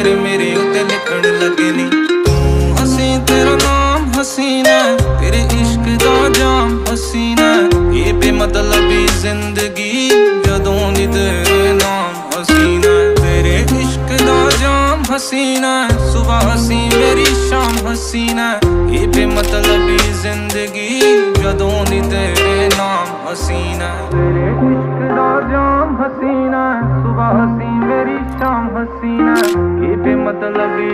ਤੇਰੇ ਮੇਰੇ ਉੱਤੇ ਲਿਖਣ ਲੱਗੇ ਨੀ। ਤੂੰ ਹਸੀਂ ਤੇਰਾ ਨਾਮ ਹਸੀਨਾ, ਤੇਰੇ ਇਸ਼ਕ ਦਾ ਜਾਮ ਹਸੀਨਾ, ਇਹ ਬੇਮਤਲਬੀ ਜ਼ਿੰਦਗੀ ਜਦੋਂ ਦੀ ਤੇਰੇ ਨਾਮ ਹਸੀਨਾ। ਤੇਰੇ ਇਸ਼ਕ ਦਾ ਜਾਮ ਹਸੀਨਾ, ਸੁਬਹ ਹਸੀ ਮੇਰੀ ਸ਼ਾਮ ਹਸੀਨਾ, ਇਹ ਬੇਮਤਲਬੀ ਜ਼ਿੰਦਗੀ ਜਦੋਂ ਦੀ ਤੇਰੇ ਨਾਮ ਹਸੀਨਾ। ਤੇਰੇ ਇਸ਼ਕ ਦਾ ਜਾਮ ਹਸੀਨਾ, ਸੁਬਹ ਹਸੀ ਮੇਰੀ ਸ਼ਾਮ ਹਸੀਨਾ, ਇਹ ਬੇਮਤਲਬੀ